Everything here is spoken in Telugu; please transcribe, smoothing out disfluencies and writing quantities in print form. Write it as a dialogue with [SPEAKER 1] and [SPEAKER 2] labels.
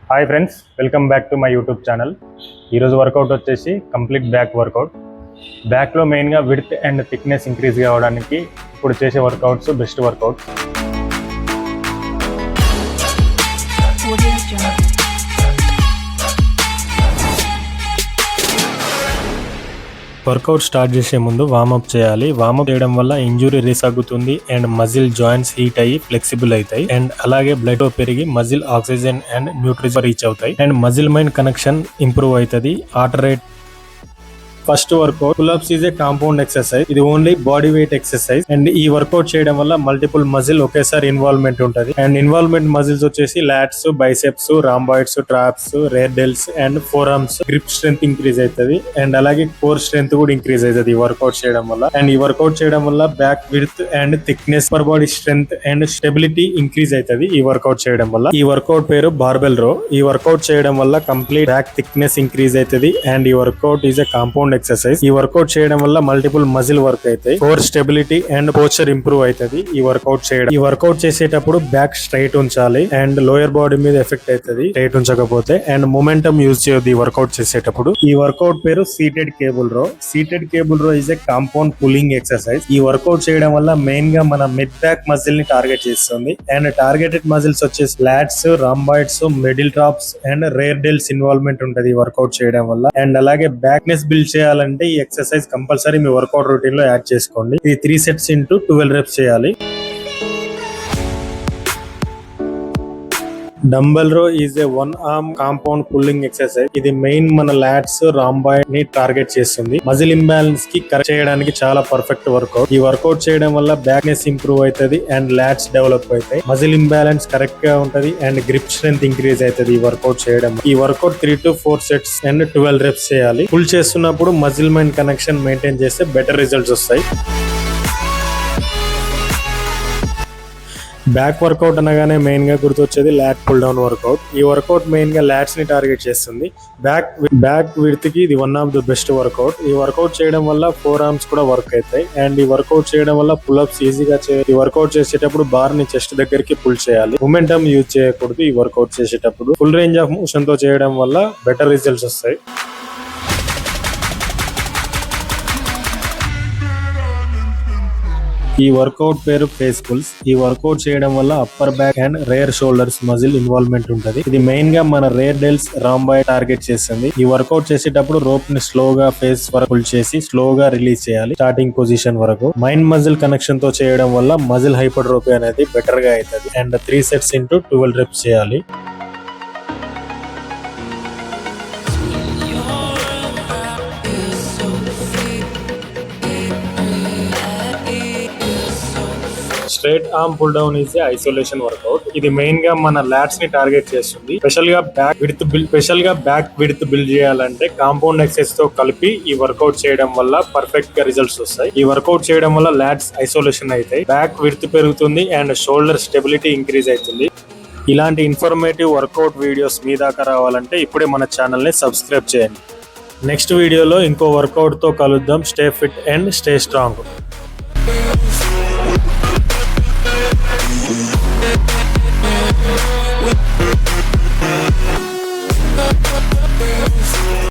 [SPEAKER 1] Hi friends, welcome back to my YouTube channel. ఈరోజు వర్కౌట్ వచ్చేసి కంప్లీట్ బ్యాక్ వర్కౌట్. బ్యాక్లో మెయిన్గా విడ్త్ అండ్ థిక్నెస్ ఇంక్రీజ్ కావడానికి ఇప్పుడు చేసే workouts best workouts. Workout start చేసే ముందు వార్మప్ చేయాలి. వార్మప్ చేయడం వల్ల ఇంజురీ రిస్క్ తగ్గుతుంది అండ్ మజిల్ జాయింట్స్ హీట్ అయ్యి ఫ్లెక్సిబుల్ అవుతాయి అండ్ అలాగే బ్లడ్ ఫ్లో పెరిగి muscle oxygen and nutrition reach అవుతాయి and muscle mind connection improve అవుతుంది. Heart rate. First workout pullups is a compound exercise. ఇది only body weight exercise and ఈ వర్కౌట్ చేయడం వల్ల మల్టిపుల్ మజిల్ ఒకేసారి ఇన్వాల్వ్మెంట్ ఉంటుంది అండ్ ఇన్వాల్వ్మెంట్ మజిల్స్ వచ్చేసి lats, biceps, rhomboids, traps, rear delts and forearms. Grip strength increase అవుతుంది అండ్ అలాగే కోర్ స్ట్రెంత్ కూడా ఇంక్రీజ్ అవుతుంది ఈ వర్కౌట్ చేయడం వల్ల. అండ్ ఈ వర్కౌట్ చేయడం వల్ల back width and thickness, upper body strength and stability increase అవుతుంది ఈ వర్కౌట్ చేయడం వల్ల. ఈ వర్కౌట్ పేరు బార్బెల్ రో. ఈ వర్కౌట్ చేయడం వల్ల కంప్లీట్ బ్యాక్ థిక్నెస్ ఇంక్రీజ్ అవుతుంది అండ్ ఈ work out is a compound exercise. ఈ వర్కౌట్ చేయడం వల్ల మల్టిపుల్ మజిల్ వర్క్ అవుతాయి, core stability and posture improve అవుతుంది ఈ వర్కౌట్ చేయడం. ఈ వర్కౌట్ చేసేటప్పుడు బ్యాక్ స్ట్రైట్ ఉంచాలి అండ్ లోయర్ బాడీ మీద ఎఫెక్ట్ అవుతుంది స్ట్రైట్ ఉంచకపోతే. అండ్ మొమెంటం యూజ్ చేయొద్దు ఈ వర్కౌట్ చేసేటప్పుడు. ఈ వర్కౌట్ పేరు సీటెడ్ కేబుల్ రో. సీటెడ్ కేబుల్ రో is a compound pulling exercise. ఈ వర్కౌట్ చేయడం వల్ల మెయిన్ గా మన మిడ్ బ్యాక్ మజిల్ ని టార్గెట్ చేస్తుంది అండ్ టార్గెటెడ్ మజిల్స్ వచ్చేసి lats, rhomboids, middle traps and rear delts involvement ఉంటుంది ఈ వర్కౌట్ చేయడం వల్ల. అండ్ అలాగే బ్యాక్ నెస్ బిల్డ్ చేయాలంటే ఈ ఎక్సర్సైజ్ కంపల్సరీ మీ వర్కౌట్ రొటీన్ లో యాడ్ చేసుకోండి. ఇది 3 sets ఇంటూ 12 reps చేయాలి. డంబెల్ రో is a 1 arm compound pulling exercise. ఇది మెయిన్ మన లాట్స్, రాంబాయిడ్ ని టార్గెట్ చేస్తుంది. మజిల్ ఇంబ్యాలెన్స్ కి కరెక్ట్ చేయడానికి చాలా పర్ఫెక్ట్ వర్కౌట్. ఈ వర్కౌట్ చేయడం వల్ల బ్యాక్ నెస్ ఇంప్రూవ్ అవుతుంది అండ్ లాట్స్ డెవలప్ అవుతాయి. మజిల్ ఇంబ్యాలెన్స్ కరెక్ట్ గా ఉంటది అండ్ గ్రిప్ స్ట్రెంత్ ఇంక్రీజ్ అవుతుంది ఈ వర్కౌట్ చేయడం. ఈ workout 3 to 4 sets and 12 reps చేయాలి. పుల్ చేస్తున్నప్పుడు మజిల్ మైండ్ కనెక్షన్ మెయింటైన్ చేస్తే బెటర్ రిజల్ట్స్ వస్తాయి. బ్యాక్ వర్కౌట్ అనగానే మెయిన్ గా గుర్తొచ్చేది లాట్ పుల్ డౌన్ వర్కౌట్. ఈ వర్కౌట్ మెయిన్ గా లాట్స్ ని టార్గెట్ చేస్తుంది. బ్యాక్ విడ్త్ కి ఇది one of the best workout. ఈ వర్కౌట్ చేయడం వల్ల ఫోర్ ఆర్మ్స్ కూడా వర్క్ అవుతాయి అండ్ ఈ వర్కౌట్ చేయడం వల్ల పుల్అప్స్ ఈజీగా ఈ వర్కౌట్ చేసేటప్పుడు బార్ ని చెస్ట్ దగ్గరికి పుల్ చేయాలి. మొమెంటం యూజ్ చేయకూడదు ఈ వర్కౌట్ చేసేటప్పుడు. ఫుల్ రేంజ్ ఆఫ్ మోషన్ తో చేయడం వల్ల బెటర్ రిజల్ట్స్ వస్తాయి. ఈ వర్కౌట్ పేరు ఫేస్ పుల్స్. ఈ వర్కౌట్ చేయడం వల్ల upper back and rare shoulders muscle involvement ఉంటుంది. ఇది మెయిన్ గా మన రేర్ డెల్స్, రాంబాయిడ్ టార్గెట్ చేస్తుంది. ఈ వర్కౌట్ చేసేటప్పుడు రోప్ ని స్లోగా ఫేస్ వరకు పుల్ చేసి స్లోగా రిలీజ్ చేయాలి స్టార్టింగ్ పొజిషన్ వరకు. మైండ్ మజిల్ కనెక్షన్ తో చేయడం వల్ల మజిల్ హైపర్ట్రోఫీ అనేది బెటర్ గా అవుతుంది అండ్ 3 sets ఇంటూ 12 reps చేయాలి. Straight arm pull down is isolation workout. ఇది మెయిన్ గా మన లాట్స్ ని టార్గెట్ చేస్తుంది. స్పెషల్ గా బ్యాక్ విడ్త్ బిల్డ్ చేయాలంటే కాంపౌండ్ ఎక్సర్సైజ్ తో కలిపి ఈ వర్కౌట్ చేయడం వల్ల పర్ఫెక్ట్ గా రిజల్ట్స్ వస్తాయి. ఈ వర్కౌట్ చేయడం వల్ల లాట్స్ ఐసోలేషన్ అవుతాయి, బ్యాక్ విడ్త్ పెరుగుతుంది అండ్ షోల్డర్ స్టెబిలిటీ ఇంక్రీజ్ అవుతుంది. ఇలాంటి ఇన్ఫర్మేటివ్ వర్కౌట్ వీడియోస్ మీ దాకా రావాలంటే ఇప్పుడే మన ఛానల్ ని సబ్స్క్రైబ్ చేయండి. నెక్స్ట్ వీడియోలో ఇంకో వర్కౌట్ తో కలుద్దాం. Stay fit and stay strong.